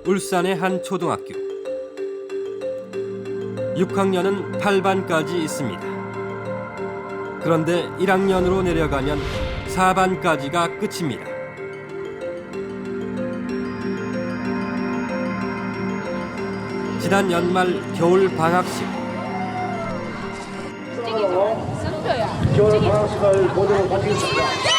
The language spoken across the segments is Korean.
울산의 한 초등학교. 6학년은 8반까지 있습니다. 그런데 1학년으로 내려가면 4반까지가 끝입니다. 지난 연말 겨울 방학식. 겨울 방학식을 모두 마치겠습니다.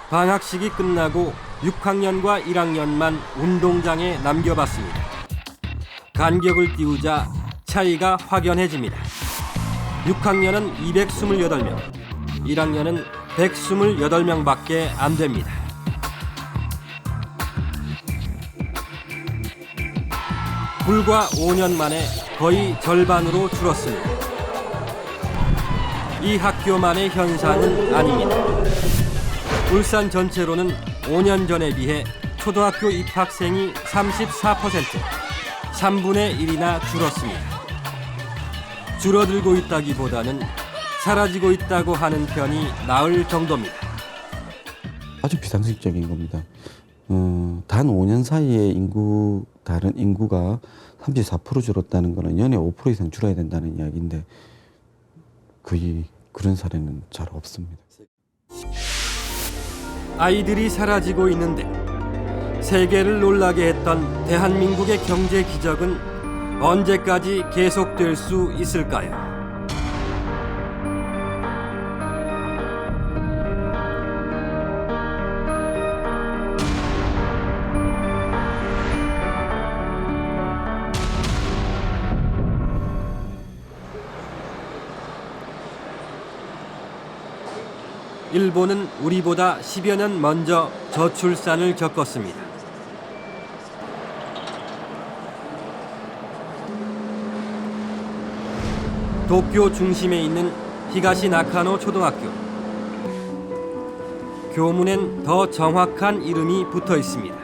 방학식이 끝나고 6학년과 1학년만 운동장에 남겨봤습니다. 간격을 띄우자 차이가 확연해집니다. 6학년은 228명, 1학년은 128명밖에 안 됩니다. 불과 5년 만에 거의 절반으로 줄었습니다. 이 학교만의 현상은 아닙니다. 울산 전체로는 5년 전에 비해 초등학교 입학생이 34%, 3분의 1이나 줄었습니다. 줄어들고 있다기보다는 사라지고 있다고 하는 편이 나을 정도입니다. 아주 비상식적인 겁니다. 단 5년 사이에 다른 인구가 34% 줄었다는 것은 연에 5% 이상 줄어야 된다는 이야기인데 거의 그런 사례는 잘 없습니다. 아이들이 사라지고 있는데 세계를 놀라게 했던 대한민국의 경제 기적은 언제까지 계속될 수 있을까요? 일본은 우리보다 10여 년 먼저 저출산을 겪었습니다. 도쿄 중심에 있는 히가시 나카노 초등학교. 교문엔 더 정확한 이름이 붙어 있습니다.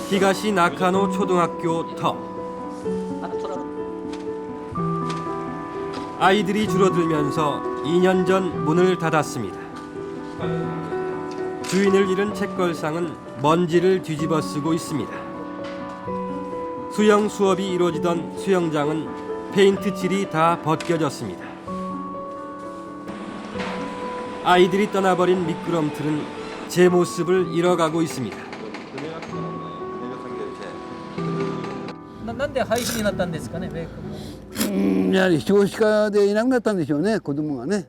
히가시 나카노 초등학교 터. 아이들이 줄어들면서 2년 전 문을 닫았습니다. 주인을 잃은 책걸상은 먼지를 뒤집어 쓰고 있습니다. 수영 수업이 이루어지던 수영장은 페인트 칠이 다 벗겨졌습니다. 아이들이 떠나버린 미끄럼틀은 제 모습을 잃어가고 있습니다. なんで廃止になったんですかね、ベーコンも。やはり少子化でいなくなったんでしょうね、子供がね。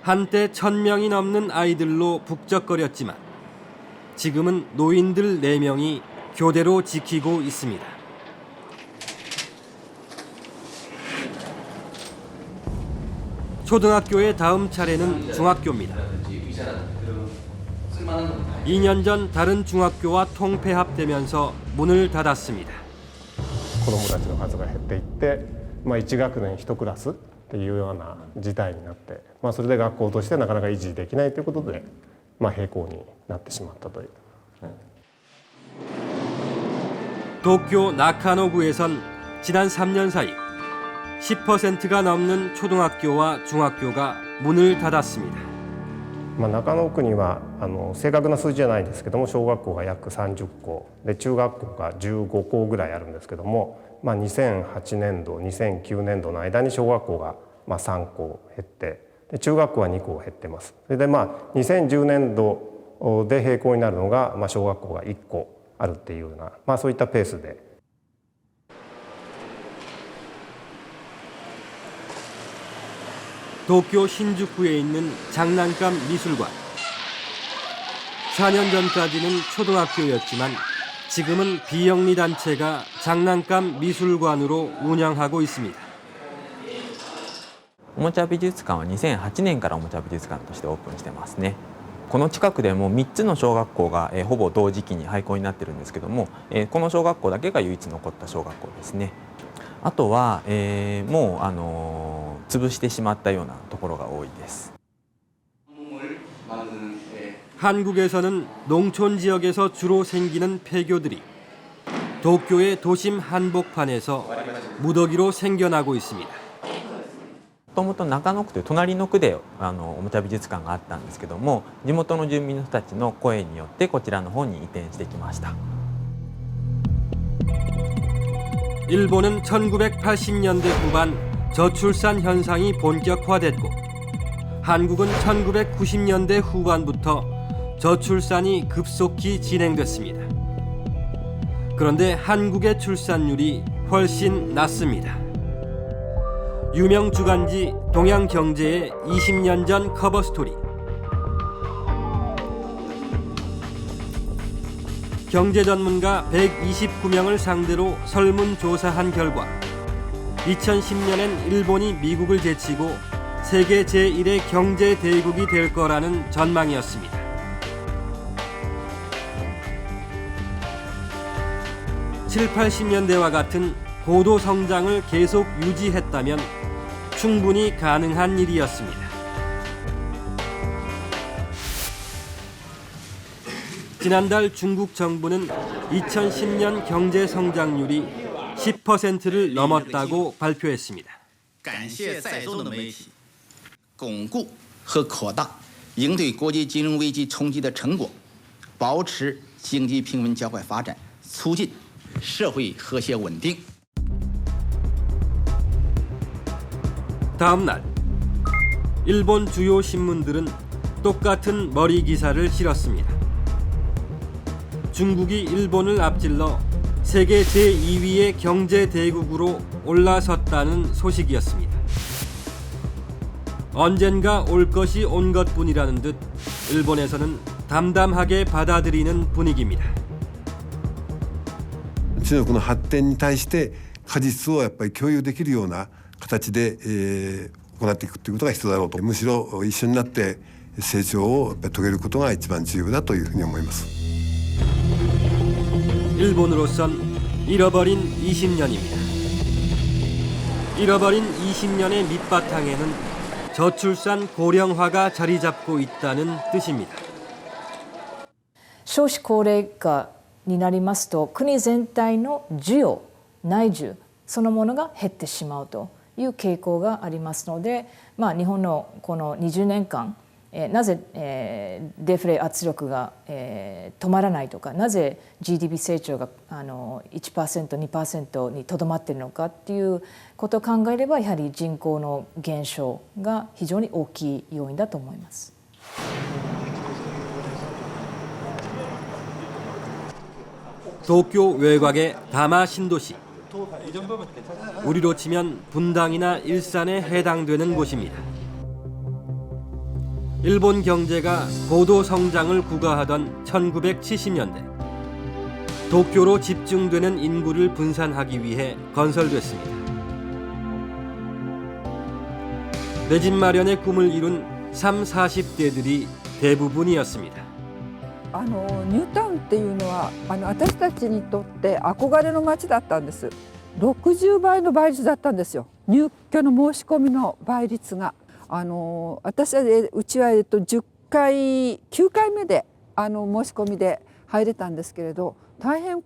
한때 1000명이 넘는 아이들로 북적거렸지만 지금은 노인들 4명이 교대로 지키고 있습니다. 초등학교의 다음 차례는 중학교입니다. 2년 전 다른 중학교와 통폐합되면서 문을 닫았습니다. 子どもたちの数が減っていって、1学年1クラスっていうような事態になって、それで学校としてなかなか維持できないということで、閉校になってしまったという。 도쿄 나카노구에선 지난 3년 사이 10%가 넘는 초등학교와 중학교가 문을 닫았습니다. 中野区には正確な数字じゃないんですけども、小学校が約30校で中学校が15校ぐらいあるんですけども、2008年度2009年度の間に小学校が3校減ってで中学校は2校減ってます。それで2010年度で閉校になるのが小学校が1校あるっていうような、そういったペースで。 도쿄 신주쿠에 있는 장난감 미술관. 4년 전까지는 초등학교였지만 지금은 비영리 단체가 장난감 미술관으로 운영하고 있습니다. おもちゃ美術館は2008年からおもちゃ美術館としてオープンしてますね。この近くでも3つの小学校がほぼ同時期に廃校になってるんですけども、この小学校だけが唯一残った小学校ですね。あとは、もう潰してしまったようなところが多いです。 한국에서는 농촌 지역에서 주로 생기는 폐교들이 도쿄의 도심 한복판에서 무더기로 생겨나고 있습니다. もともと中野区という隣の区でおもちゃ美術館があったんですけども、地元の住民の人たちの声によってこちらの方に移転してきました。 일본은 1980년대 후반 저출산 현상이 본격화됐고 한국은 1990년대 후반부터 저출산이 급속히 진행됐습니다. 그런데 한국의 출산율이 훨씬 낮습니다. 유명 주간지 동양경제의 20년 전 커버 스토리. 경제 전문가 129명을 상대로 설문조사한 결과 2010년엔 일본이 미국을 제치고 세계 제1의 경제 대국이 될 거라는 전망이었습니다. (70~80년대와) 같은 고도 성장을 계속 유지했다면 충분히 가능한 일이었습니다. 지난달 중국 정부는 2010년 경제 성장률이 10%를 넘었다고 발표했습니다. 感谢在座的媒体，巩固和扩大应对国际金融危机冲击的成果，保持经济平稳较快发展，促进社会和谐稳定。 다음 날 일본 주요 신문들은 똑같은 머리 기사를 실었습니다. 중국이 일본을 앞질러 세계 제2위의 경제 대국으로 올라섰다는 소식이었습니다. 언젠가 올 것이 온 것뿐이라는 듯 일본에서는 담담하게 받아들이는 분위기입니다. 中国の発展に対して果実をやっぱり共有できるような形で、行っていくということが必要だろうと。むしろ一緒になって成長をやっぱり遂げることが一番重要だというふうに思います。 일본으로선 잃어버린 20년입니다. 잃어버린 20년의 밑바탕에는 저출산 고령화가 자리 잡고 있다는 뜻입니다. 少子高齢化になりますと国全体の需要内需そのものが減ってしまうという傾向がありますので、日本のこの20年間なぜ、デフレ圧力が、止まらないとかなぜ GDP 成長が1%、2% にとどまっているのかっていうことを考えればやはり人口の減少が非常に大きい要因だと思います。 도쿄 외곽의 다마 신도시. 우리로 치면 분당이나 일산에 해당되는 곳입니다. 일본 경제가 고도 성장을 구가하던 1970년대 도쿄로 집중되는 인구를 분산하기 위해 건설됐습니다. 내 집 마련의 꿈을 이룬 30, 40대들이 대부분이었습니다. ニュータウンっていうのは私たちにとって憧れの街だったんです。60倍の倍率だったんですよ。入居の申し込みの倍率が。私はうちは9回目で申し込みで入れたんですけれど、大変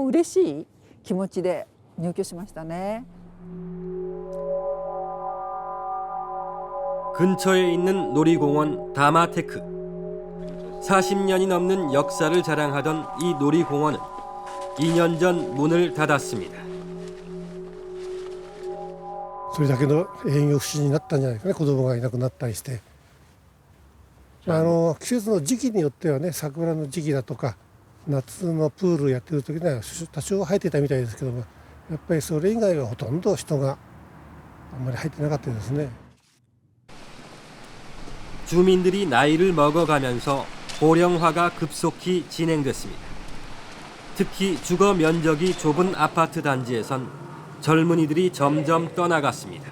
嬉しい気持ちで入居しましたね。 근처에 있는 놀이공원 다마테크. 40년이 넘는 역사를 자랑하던 이 놀이공원은 2년 전 문을 닫았습니다. それだけの営業不振になったんじゃないかね。子供がいなくなったりして、季節の時期によってはね、桜の時期だとか夏のプールやってる時には多少入ってたみたいですけども、やっぱりそれ以外はほとんど人があんまり入ってなかったですね。 주민들이 나이를 먹어가면서 고령화가 급속히 진행됐습니다. 특히 주거 면적이 좁은 아파트 단지에선 젊은이들이 점점 떠나갔습니다.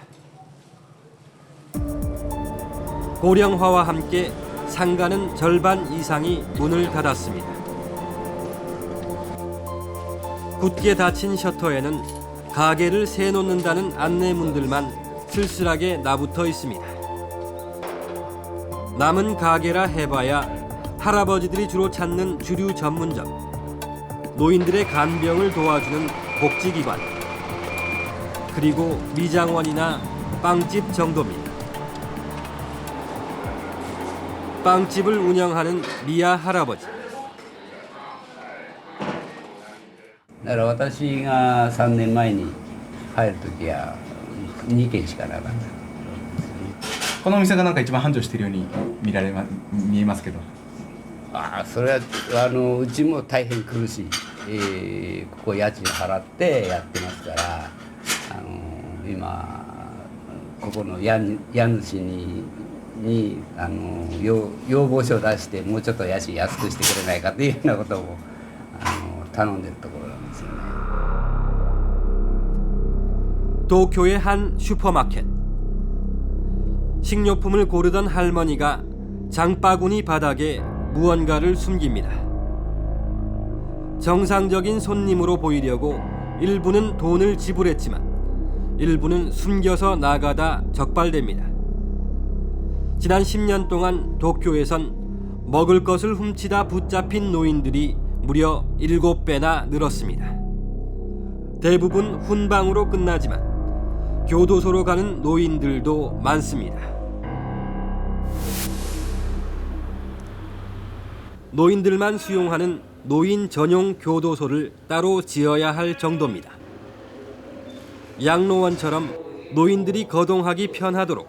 고령화와 함께 상가는 절반 이상이 문을 닫았습니다. 굳게 닫힌 셔터에는 가게를 세놓는다는 안내문들만 쓸쓸하게 나붙어 있습니다. 남은 가게라 해봐야 할아버지들이 주로 찾는 주류 전문점, 노인들의 간병을 도와주는 복지기관, 그리고 미장원이나 빵집 정도입니다. 빵집을 운영하는 미야 할아버지. だから私が3年前に入る時は2軒しかなかった。このお店がなんか一番繁盛しているように見えますけど。ああ、それはうちも大変苦しい、ここ家賃払ってやってますから、今ここの家主に要望書を出してもうちょっと家賃安くしてくれないかというようなことを頼んでるところなんですよね。 도쿄의 한 슈퍼마켓. 식료품을 고르던 할머니가 장바구니 바닥에 무언가를 숨깁니다. 정상적인 손님으로 보이려고 일부는 돈을 지불했지만 일부는 숨겨서 나가다 적발됩니다. 지난 10년 동안 도쿄에선 먹을 것을 훔치다 붙잡힌 노인들이 무려 7배나 늘었습니다. 대부분 훈방으로 끝나지만 교도소로 가는 노인들도 많습니다. 노인들만 수용하는 노인 전용 교도소를 따로 지어야 할 정도입니다. 양로원처럼 노인들이 거동하기 편하도록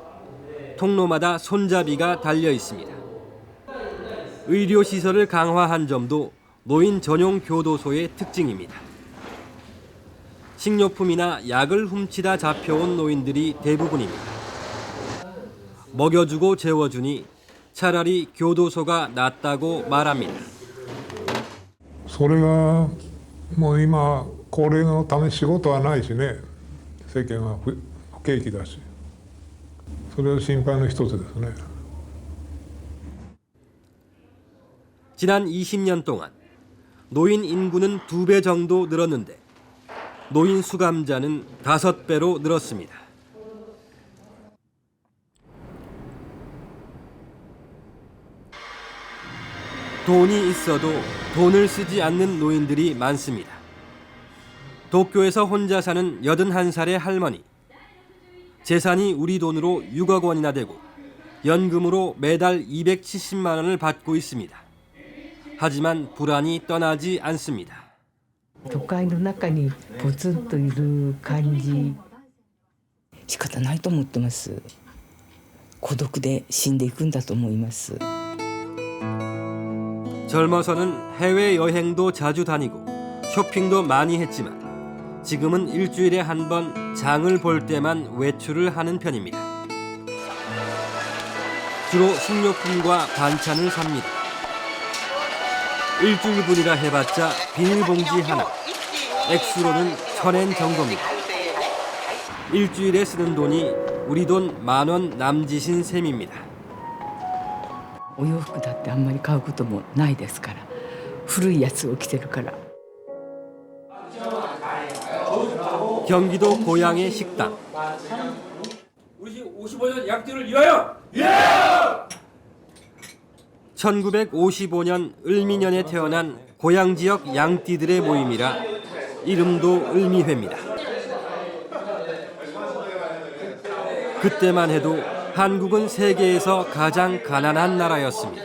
통로마다 손잡이가 달려 있습니다. 의료시설을 강화한 점도 노인 전용 교도소의 특징입니다. 식료품이나 약을 훔치다 잡혀온 노인들이 대부분입니다. 먹여주고 재워주니 차라리 교도소가 낫다고 말합니다. それがもう今高齢のため仕事はないしね、世間は不景気だし、それは心配の一つですね。 지난 20년 동안 노인 인구는 2배 정도 늘었는데 노인 수감자는 5배로 늘었습니다. 돈이 있어도 돈을 쓰지 않는 노인들이 많습니다. 도쿄에서 혼자 사는 81살의 할머니. 재산이 우리 돈으로 6억 원이나 되고 연금으로 매달 270만 원을 받고 있습니다. 하지만 불안이 떠나지 않습니다. 都会の中にポツンといる感じ。仕方ないと思ってます。孤独で死んでいくんだと思います。 젊어서는 해외 여행도 자주 다니고 쇼핑도 많이 했지만 지금은 일주일에 한 번 장을 볼 때만 외출을 하는 편입니다. 주로 식료품과 반찬을 삽니다. 일주일분이라 해봤자 비닐봉지 하나, 액수로는 1000엔 정도입니다. 일주일에 쓰는 돈이 우리 돈 10,000원 남짓인 셈입니다. お洋服だってあんまり買うこともないですから、古いやつを着てるから。 경기도 고양의 식당. 우리 55년 양띠를 위하여! 예! 1955년 을미년에 태어난 고양 지역 양띠들의 모임이라 이름도 을미회입니다. 그때만 해도 한국은 세계에서 가장 가난한 나라였습니다.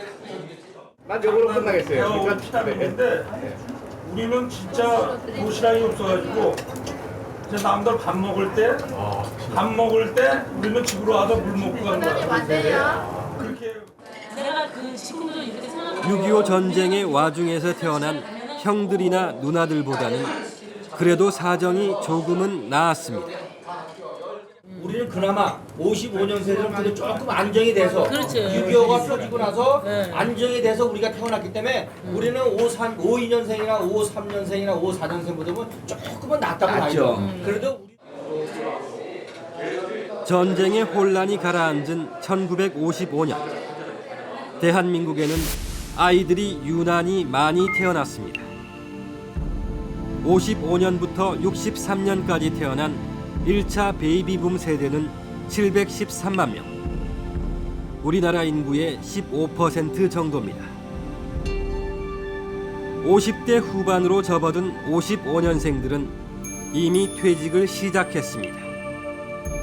난 저걸로 끝나겠어요. 근데 우리는 진짜 도시락이 없어가지고 이제 남들 밥 먹을 때 우리는 집으로 와서 물 먹고 가는 거야. 그렇게. 6.25 전쟁의 와중에서 태어난 형들이나 누나들보다는 그래도 사정이 조금은 나았습니다. 우리는 그나마 55년생들은 그래도 조금 안정이 돼서 6.25가 터지고 나서 안정이 돼서 우리가 태어났기 때문에 우리는 52년생이나 53년생이나 54년생보다는 조금은 낫다고 봐요. 그래도 전쟁의 혼란이 가라앉은 1955년 대한민국에는 아이들이 유난히 많이 태어났습니다. 55년부터 63년까지 태어난 1차 베이비붐 세대는 713만 명. 우리나라 인구의 15% 정도입니다. 50대 후반으로 접어든 55년생들은 이미 퇴직을 시작했습니다.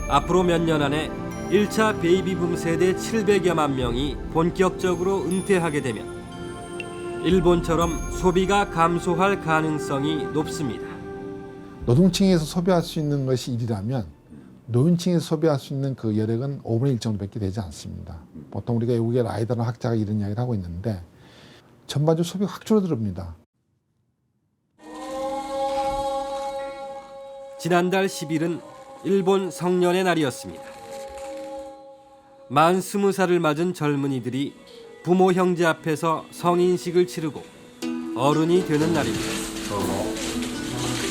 앞으로 몇 년 안에 1차 베이비붐 세대 700여만 명이 본격적으로 은퇴하게 되면 일본처럼 소비가 감소할 가능성이 높습니다. 노동층에서 소비할 수 있는 것이 1이라면 노인층에서 소비할 수 있는 그 여력은 5분의 1 정도밖에 되지 않습니다. 보통 우리가 외국의 라이더나 학자가 이런 이야기를 하고 있는데 전반적으로 소비가 확 줄어듭니다. 지난달 10일은 일본 성년의 날이었습니다. 만 20살을 맞은 젊은이들이 부모 형제 앞에서 성인식을 치르고 어른이 되는 날입니다.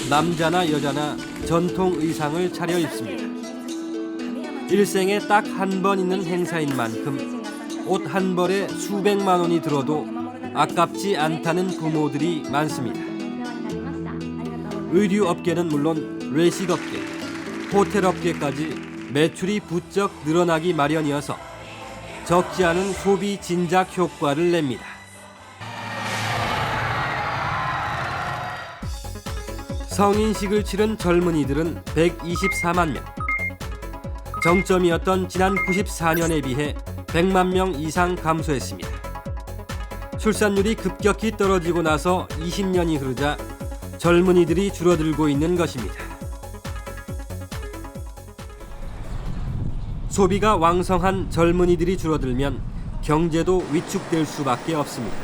남자나 여자나 전통 의상을 차려입습니다. 일생에 딱 한 번 있는 행사인 만큼 옷 한 벌에 수백만 원이 들어도 아깝지 않다는 부모들이 많습니다. 의류업계는 물론 외식업계, 호텔업계까지 매출이 부쩍 늘어나기 마련이어서 적지 않은 소비 진작 효과를 냅니다. 성인식을 치른 젊은이들은 124만 명. 정점이었던 지난 94년에 비해 100만 명 이상 감소했습니다. 출산율이 급격히 떨어지고 나서 20년이 흐르자 젊은이들이 줄어들고 있는 것입니다. 소비가 왕성한 젊은이들이 줄어들면 경제도 위축될 수밖에 없습니다.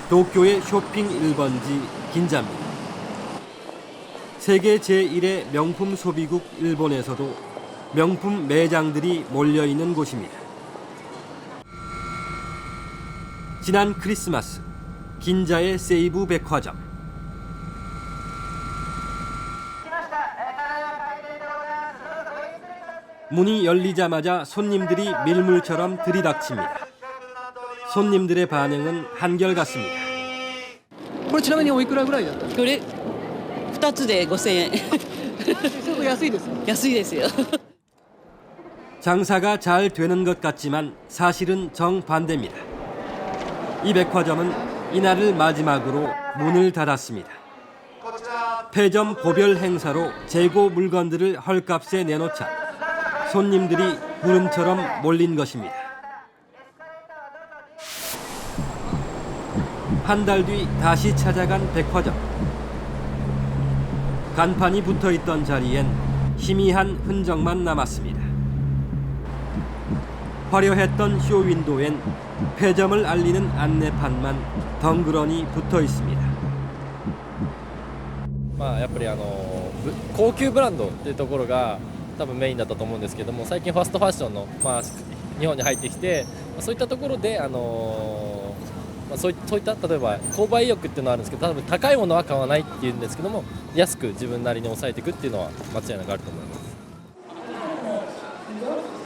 도쿄의 쇼핑 1번지 긴자입니다. 세계 제1의 명품 소비국 일본에서도 명품 매장들이 몰려있는 곳입니다. 지난 크리스마스, 긴자의 세이부 백화점. 문이 열리자마자 손님들이 밀물처럼 들이닥칩니다. 손님들의 반응은 한결같습니다. これちなみにおいくらぐらいだったんですか？これ2つで5000円。安いですね。安いですよ。 장사가 잘 되는 것 같지만 사실은 정반대입니다. 이 백화점은 이날을 마지막으로 문을 닫았습니다. 폐점 고별 행사로 재고 물건들을 헐값에 내놓자 손님들이 구름처럼 몰린 것입니다. 한 달 뒤 다시 찾아간 백화점. 간판이 붙어있던 자리엔 희미한 흔적만 남았습니다. 화려했던 쇼윈도엔 폐점을 알리는 안내판만 덩그러니 붙어 있습니다. やっぱり高級ブランドっていうところが多分メインだったと思うんですけども、最近ファストファッションの日本に入ってきて、そういったところでそういった例えば購買意欲っていうのはあるんですけど、多分高いものは買わないっていうんですけども、安く自分なりに抑えていくっていうのは間違いなくあると思います。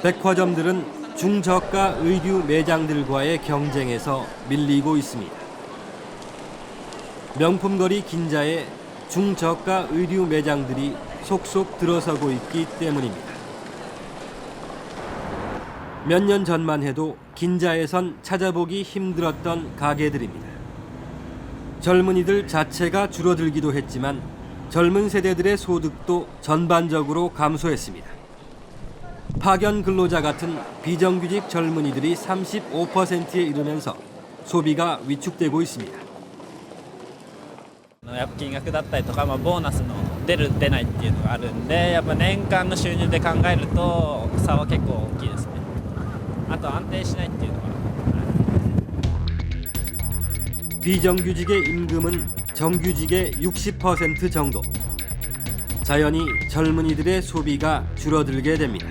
백화점들은 중저가 의류 매장들과의 경쟁에서 밀리고 있습니다. 명품거리 긴자에 중저가 의류 매장들이 속속 들어서고 있기 때문입니다. 몇 년 전만 해도 긴자에선 찾아보기 힘들었던 가게들입니다. 젊은이들 자체가 줄어들기도 했지만 젊은 세대들의 소득도 전반적으로 감소했습니다. 파견 근로자 같은 비정규직 젊은이들이 35%에 이르면서 소비가 위축되고 있습니다. やっぱ金額だったりとか、ボーナスの出る出ないっていうのがあるんで、やっぱ年間の収入で考えると差は結構大きいですね。あと安定しないっていうのは。 비정규직의 임금은 정규직의 60% 정도. 자연히 젊은이들의 소비가 줄어들게 됩니다.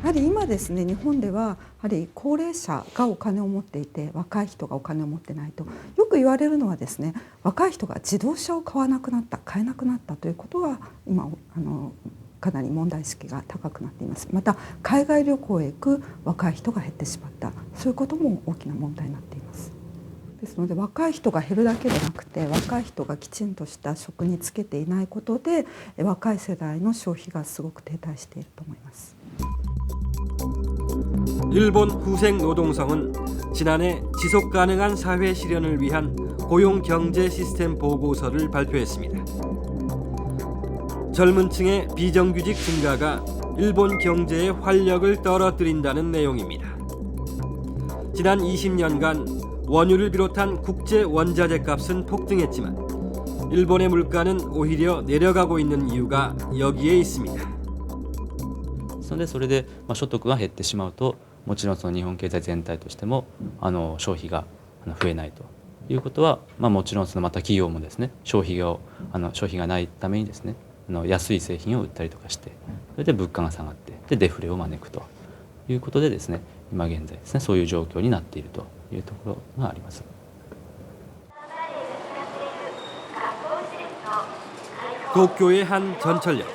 やはり今ですね、日本ではやはり高齢者がお金を持っていて若い人がお金を持ってないとよく言われるのはですね、若い人が自動車を買わなくなった、買えなくなったということは今かなり問題意識が高くなっています。また海外旅行へ行く若い人が減ってしまった、そういうことも大きな問題になっています。ですので若い人が減るだけでなくて若い人がきちんとした職に就けていないことで若い世代の消費がすごく停滞していると思います。 일본 후생노동성은 지난해 지속가능한 사회 실현을 위한 고용경제 시스템 보고서를 발표했습니다. 젊은 층의 비정규직 증가가 일본 경제의 활력을 떨어뜨린다는 내용입니다. 지난 20년간 원유를 비롯한 국제 원자재 값은 폭등했지만 일본의 물가는 오히려 내려가고 있는 이유가 여기에 있습니다. それで所得が減ってしまうともちろんその日本経済全体としても消費が増えないということは、もちろんまた企業もですね消費がないためにですね安い製品を売ったりとかしてそれで物価が下がってでデフレを招くということでですね今現在ですねそういう状況になっているというところがあります。 도쿄의 한 전철역.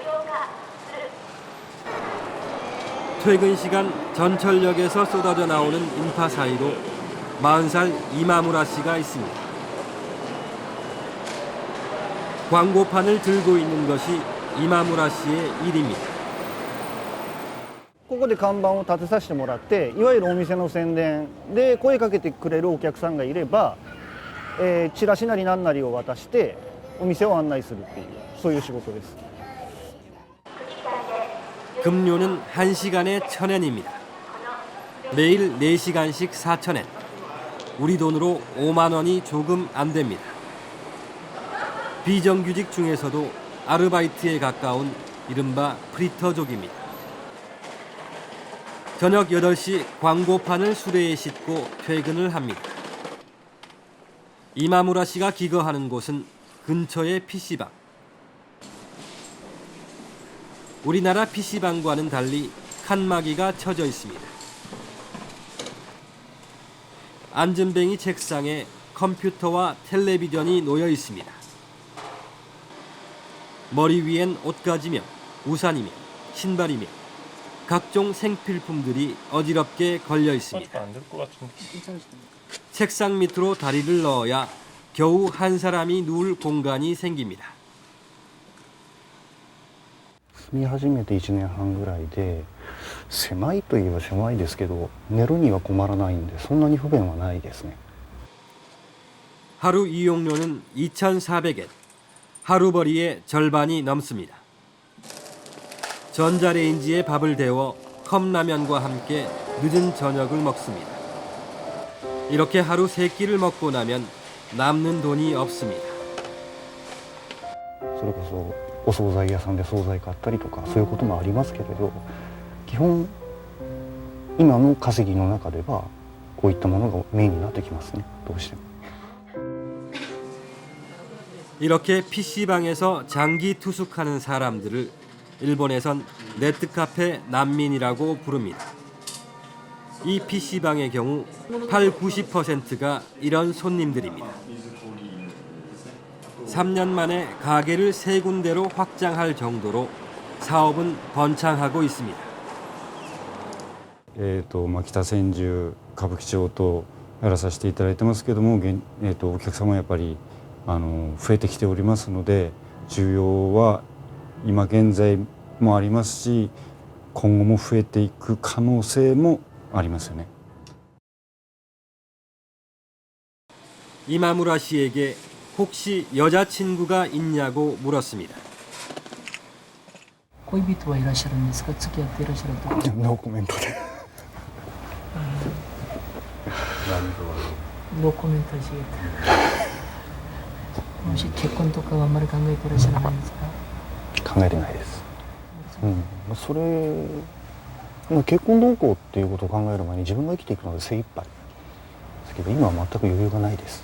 퇴근 시간 전철역에서 쏟아져 나오는 인파 사이로 40살 이마무라 씨가 있습니다. 광고판을 들고 있는 것이 이마무라 씨의 일입니다. ここで看板を立てさせてもらっていわゆるお店の宣伝で声かけてくれるお客さんがいれば、チラシなり何なりを渡してお店を案内するっていうそういう仕事です。 급료는 1시간에 1,000엔입니다. 매일 4시간씩 4,000엔. 우리 돈으로 5만 원이 조금 안 됩니다. 비정규직 중에서도 아르바이트에 가까운 이른바 프리터족입니다. 저녁 8시 광고판을 수레에 싣고 퇴근을 합니다. 이마무라 씨가 기거하는 곳은 근처의 PC방. 우리나라 PC방과는 달리 칸막이가 쳐져 있습니다. 앉은뱅이 책상에 컴퓨터와 텔레비전이 놓여 있습니다. 머리 위엔 옷가지며 우산이며 신발이며 각종 생필품들이 어지럽게 걸려 있습니다. 책상 밑으로 다리를 넣어야 겨우 한 사람이 누울 공간이 생깁니다. 住み始めて1年半ぐらいで狭いといえば狭いですけど寝るには困らないんでそんなに不便はないですね。 하루 이용료는 2,400엔, 하루벌이의 절반이 넘습니다. 전자레인지에 밥을 데워 컵라면과 함께 늦은 저녁을 먹습니다. 이렇게 하루 3끼를 먹고 나면 남는 돈이 없습니다. それこそお惣菜屋さんで惣菜買ったりとかそういうこともありますけれど基本今の稼ぎの中ではこういったものがメインになってきますねどうしても。 이렇게 PC방에서 장기 투숙하는 사람들을 일본에선 네트카페 난민이라고 부릅니다. 이 PC방의 경우 80~90%가 이런 손님들입니다. 3년 만에 가게를 3군데로 확장할 정도로 사업은 번창하고 있습니다. 北千住歌舞伎町とやらさせていただいてますけども、お客様やっぱり増えてきておりますので、需要は今現在もありますし、今後も増えていく可能性もありますよね。 이마무라 씨에게 혹시 여자친구가 있냐고 물었습니다. 恋人はいらっしゃるんですか？付き合っていらっしゃると。ノーコメントで。ノーコメントで。もし結婚とかはあんまり考えていらっしゃらないんですか？考えてないです。それ、結婚動向っていうことを考える前に自分が生きていくので精一杯ですけど今は全く余裕がないです。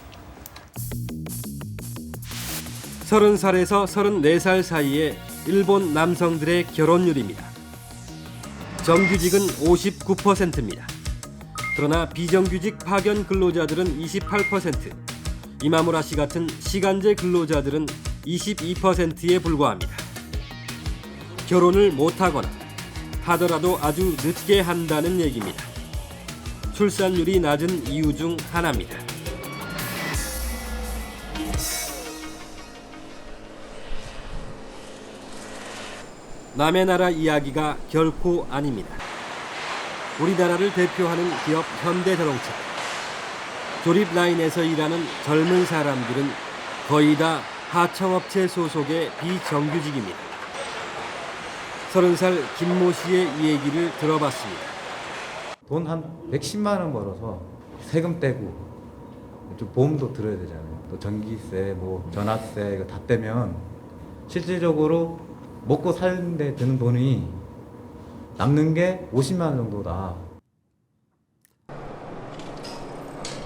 30살에서 34살 사이의 일본 남성들의 결혼율입니다. 정규직은 59%입니다. 그러나 비정규직 파견 근로자들은 28%, 이마무라 씨 같은 시간제 근로자들은 22%에 불과합니다. 결혼을 못하거나 하더라도 아주 늦게 한다는 얘기입니다. 출산율이 낮은 이유 중 하나입니다. 남의 나라 이야기가 결코 아닙니다. 우리나라를 대표하는 기업 현대자동차. 조립 라인에서 일하는 젊은 사람들은 거의 다 하청업체 소속의 비정규직입니다. 30살 김모 씨의 얘기를 들어봤습니다. 돈 한 110만 원 벌어서 세금 떼고 좀 보험도 들어야 되잖아요. 또 전기세, 뭐 전화세 이거 다 떼면 실질적으로 먹고 사는데 드는 돈이 남는 게 50만 원 정도다.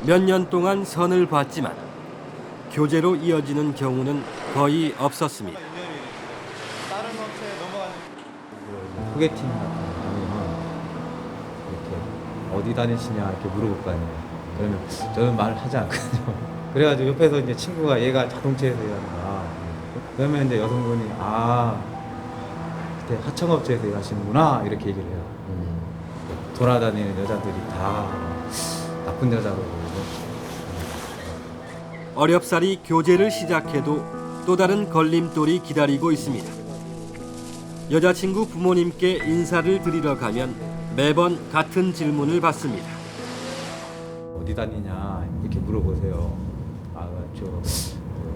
몇 년 동안 선을 봤지만 교제로 이어지는 경우는 거의 없었습니다. 소개팅 같은 거 하면 이렇게 어디 다니시냐 이렇게 물어볼 거 아니에요. 그러면 저는 말을 하지 않거든요. 그래가지고 옆에서 이제 친구가 얘가 자동차에서 일한다. 그러면 이제 여성분이 그때 하청업체에서 일하시는구나 이렇게 얘기를 해요. 돌아다니는 여자들이 다 나쁜 여자로 보이고. 어렵사리 교제를 시작해도 또 다른 걸림돌이 기다리고 있습니다. 여자친구 부모님께 인사를 드리러 가면 매번 같은 질문을 받습니다. 어디 다니냐 이렇게 물어보세요. 저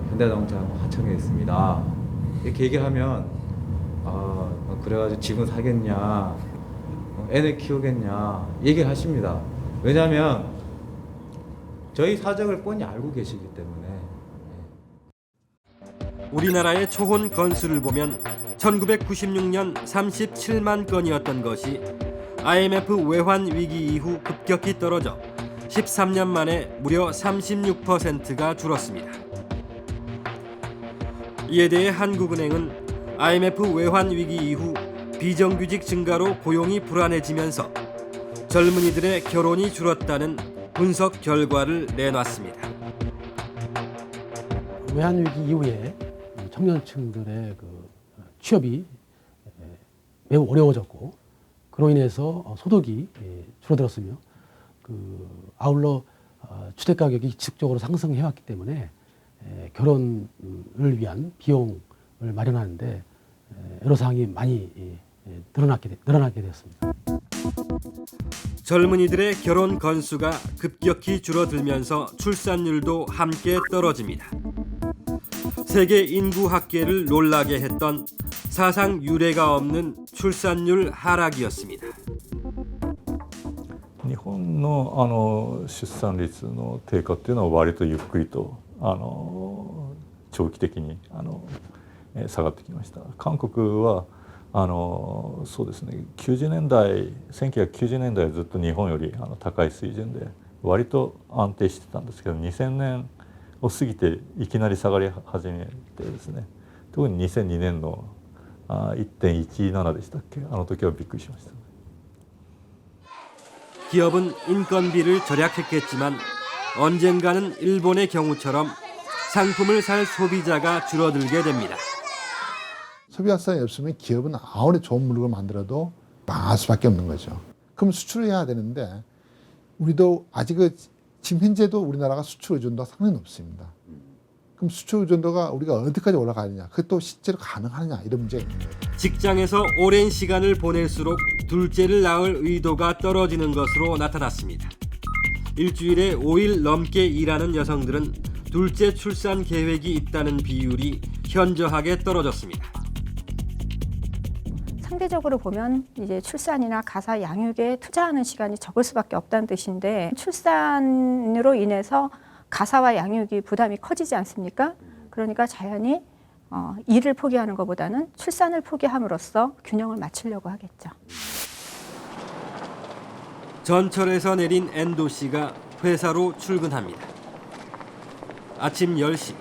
현대자동차 하청에 있습니다. 이렇게 얘기하면 그래가지고 지금 사겠냐, 애를 키우겠냐 얘기를 하십니다. 왜냐하면 저희 사정을 뻔히 알고 계시기 때문에. 우리나라의 초혼 건수를 보면 1996년 37만 건이었던 것이 IMF 외환 위기 이후 급격히 떨어져 13년 만에 무려 36%가 줄었습니다. 이에 대해 한국은행은 IMF 외환 위기 이후 비정규직 증가로 고용이 불안해지면서 젊은이들의 결혼이 줄었다는 분석 결과를 내놨습니다. 외환 위기 이후에 청년층들의 취업이 매우 어려워졌고 그로 인해서 소득이 줄어들었으며 아울러 주택 가격이 지속적으로 상승해왔기 때문에 결혼을 위한 비용을 마련하는데 애로사항이 많이 늘어나게 되었습니다. 젊은이들의 결혼 건수가 급격히 줄어들면서 출산율도 함께 떨어집니다. 세계 인구 학계를 놀라게 했던 사상 유례가 없는 출산율 하락이었습니다. 日本の出産率の低下っていうのは割とゆっくりと長期的に下がってきました。韓国はそうですね、1990年代はずっと日本より高い水準で割と安定してたんですけど、2000年を過ぎていきなり下がり始めてですね、特に2002年の 1.17 でしたっけ、あの時はびっくりしました。 기업은 인건비를 절약했겠지만 언젠가는 일본의 경우처럼 상품을 살 소비자가 줄어들게 됩니다. 소비 확산이 없으면 기업은 아무리 좋은 물건을 만들어도 망할 수밖에 없는 거죠. 그럼 수출을 해야 되는데 우리도 아직 지금 현재도 우리나라가 수출 의존도가 상당히 높습니다. 그럼 수출 의존도가 우리가 어디까지 올라가느냐, 그게 또 실제로 가능하느냐 이런 문제가 있는 거예요. 직장에서 오랜 시간을 보낼수록 둘째를 낳을 의도가 떨어지는 것으로 나타났습니다. 일주일에 5일 넘게 일하는 여성들은 둘째 출산 계획이 있다는 비율이 현저하게 떨어졌습니다. 상대적으로 보면 이제 출산이나 가사 양육에 투자하는 시간이 적을 수밖에 없다는 뜻인데, 출산으로 인해서 가사와 양육이 부담이 커지지 않습니까? 그러니까 자연히 일을 포기하는 것보다는 출산을 포기함으로써 균형을 맞추려고 하겠죠. 전철에서 내린 엔도 씨가 회사로 출근합니다. 아침 10시.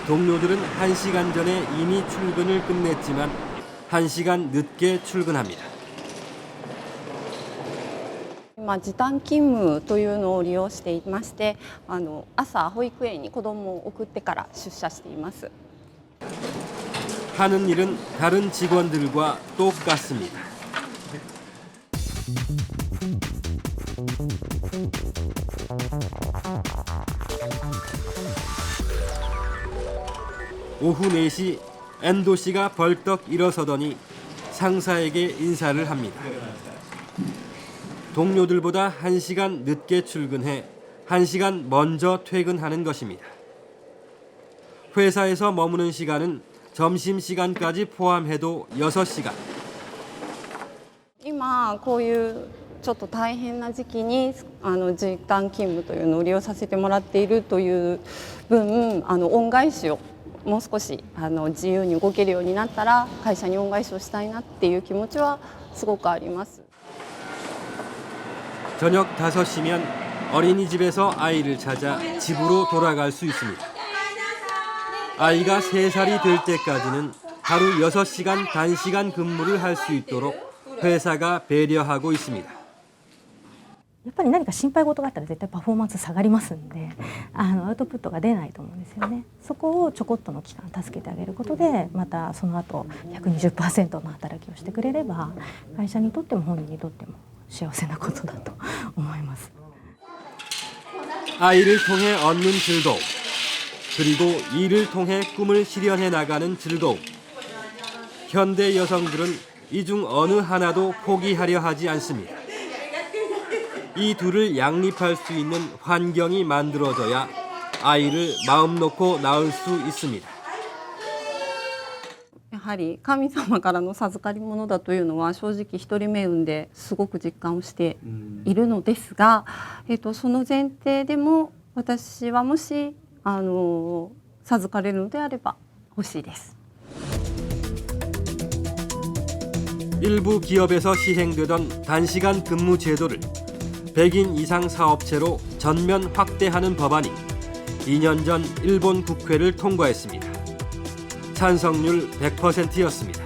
동료들은 1시간 전에 이미 출근을 끝냈지만 1시간 늦게 출근합니다. 時短勤務というのを利用していまして、朝保育園に子供を送ってから出社しています。 하는 일은 다른 직원들과 똑같습니다. 오후 4시 엔도 씨가 벌떡 일어서더니 상사에게 인사를 합니다. 동료들보다 1시간 늦게 출근해 1시간 먼저 퇴근하는 것입니다. 회사에서 머무는 시간은 점심시간까지 포함해도 6시간. 今こういうちょっと大変な時期に時短勤務というのを利用させてもらっているという分恩返しをもう少し自由に動けるようになったら会社に恩返しをしたいなっていう気持ちはすごくあります。 저녁 5시면 어린이집에서 아이를 찾아 집으로 돌아갈 수 있습니다. 아이가 3살이 될 때까지는 하루 6시간 단시간 근무를 할 수 있도록 회사가 배려하고 있습니다. やっぱり何か心配事があったら絶対パフォーマンス下がりますんで、アウトプットが出ないと思うんですよね。そこをちょこっとの期間助けてあげることで、またその後 120% の働きをしてくれれば、会社にとっても本人にとっても幸せなことだと思います。 아이를 통해 얻는 즐거움, 그리고 이를 통해 꿈을 실현해 나가는 즐거움. 현대 여성들은 이 중 어느 하나도 포기하려 하지 않습니다. 이 둘을 양립할 수 있는 환경이 만들어져야 아이를 마음 놓고 낳을 수 있습니다. やはり神様からの授かり物だというのは正直一人目産んですごく実感をしているのですが、その前提でも私はもし授かれるのであれば欲しいです。 일부 기업에서 시행되던 단시간 근무 제도를 100인 이상 사업체로 전면 확대하는 법안이 2년 전 일본 국회를 통과했습니다. 찬성률 100%였습니다.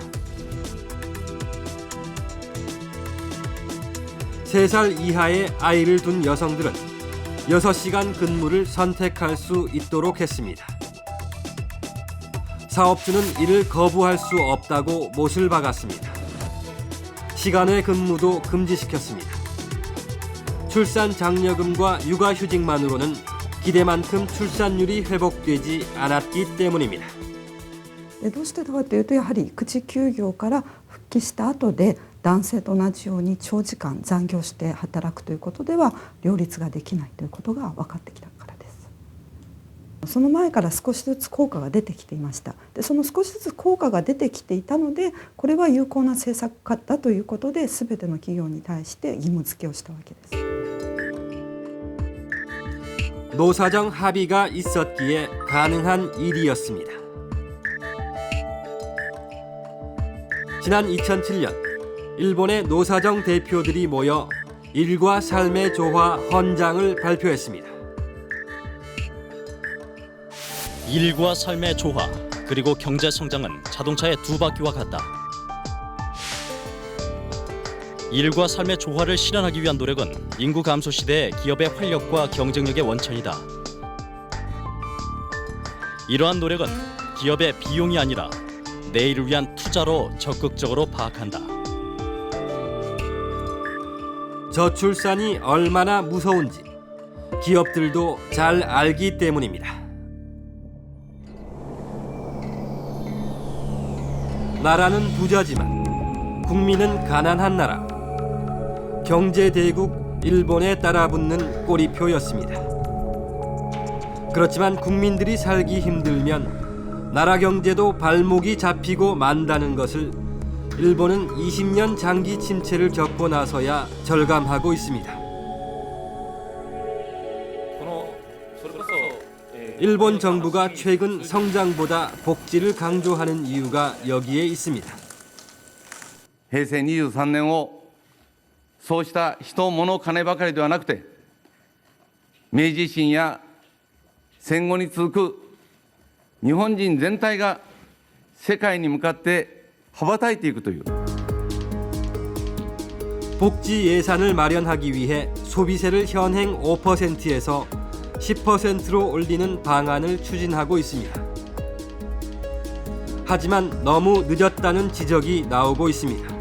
3살 이하의 아이를 둔 여성들은 6시간 근무를 선택할 수 있도록 했습니다. 사업주는 이를 거부할 수 없다고 못을 박았습니다. 시간의 근무도 금지시켰습니다. 출산 장려금과 육아휴직만으로는 기대만큼 출산율이 회복되지 않았기 때문입니다. どうしてかというとやはり育児休業から復帰した後で男性と同じように長時間残業して働くということでは両立ができないということが分かってきたからです。その前から少しずつ効果が出てきていました。でその少しずつ効果が出てきていたのでこれは有効な政策だということで全ての企業に対して義務付けをしたわけです。 노사정 합의가 있었기에 가능한 일이었습니다. 지난 2007년 일본의 노사정 대표들이 모여 일과 삶의 조화 헌장을 발표했습니다. 일과 삶의 조화 그리고 경제 성장은 자동차의 두 바퀴와 같다. 일과 삶의 조화를 실현하기 위한 노력은 인구 감소 시대의 기업의 활력과 경쟁력의 원천이다. 이러한 노력은 기업의 비용이 아니라 내일을 위한 투자로 적극적으로 파악한다. 저출산이 얼마나 무서운지 기업들도 잘 알기 때문입니다. 나라는 부자지만 국민은 가난한 나라. 경제대국 일본에 따라붙는 꼬리표였습니다. 그렇지만 국민들이 살기 힘들면 나라 경제도 발목이 잡히고 만다는 것을 일본은 20년 장기 침체를 겪고 나서야 절감하고 있습니다. 일본 정부가 최근 성장보다 복지를 강조하는 이유가 여기에 있습니다. 平成23年をそうした人、物、金ばかりではなくて明治維新や戦後に続く日本人全体が世界に向かって羽ばたいていくという 복지 예산을 마련하기 위해 소비세를 현행 5%에서 10%로 올리는 방안을 추진하고 있습니다. 하지만 너무 늦었다는 지적이 나오고 있습니다.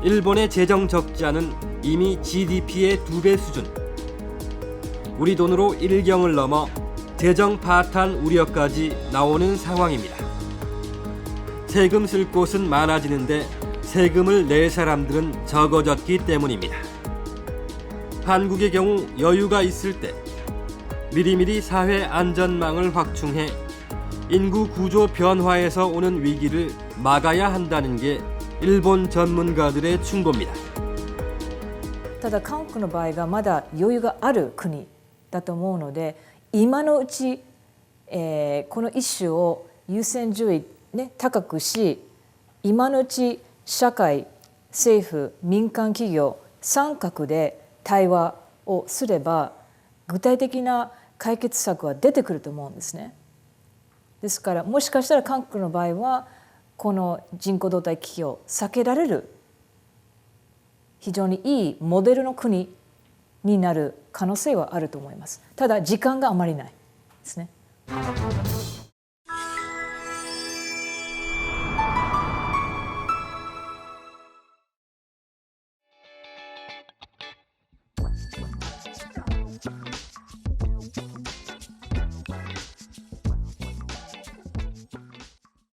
일본의 재정 적자는 이미 GDP의 2배 수준. 우리 돈으로 1경을 넘어 재정 파탄 우려까지 나오는 상황입니다. 세금 쓸 곳은 많아지는데 세금을 낼 사람들은 적어졌기 때문입니다. 한국의 경우 여유가 있을 때 미리미리 사회 안전망을 확충해 인구 구조 변화에서 오는 위기를 막아야 한다는 게 일본 전문가들의 충고입니다. ただ韓国の場合がまだ余裕がある国だと思うので、今のうち、このイシューを優先順位、高くし、今のうち社会、政府、民間企業三角で対話をすれば具体的な解決策は出てくると思うんですね。ですからもしかしたら韓国の場合はこの人口動態危機を避けられる非常にいいモデルの国になる可能性はあると思います。ただ時間があまりないですね。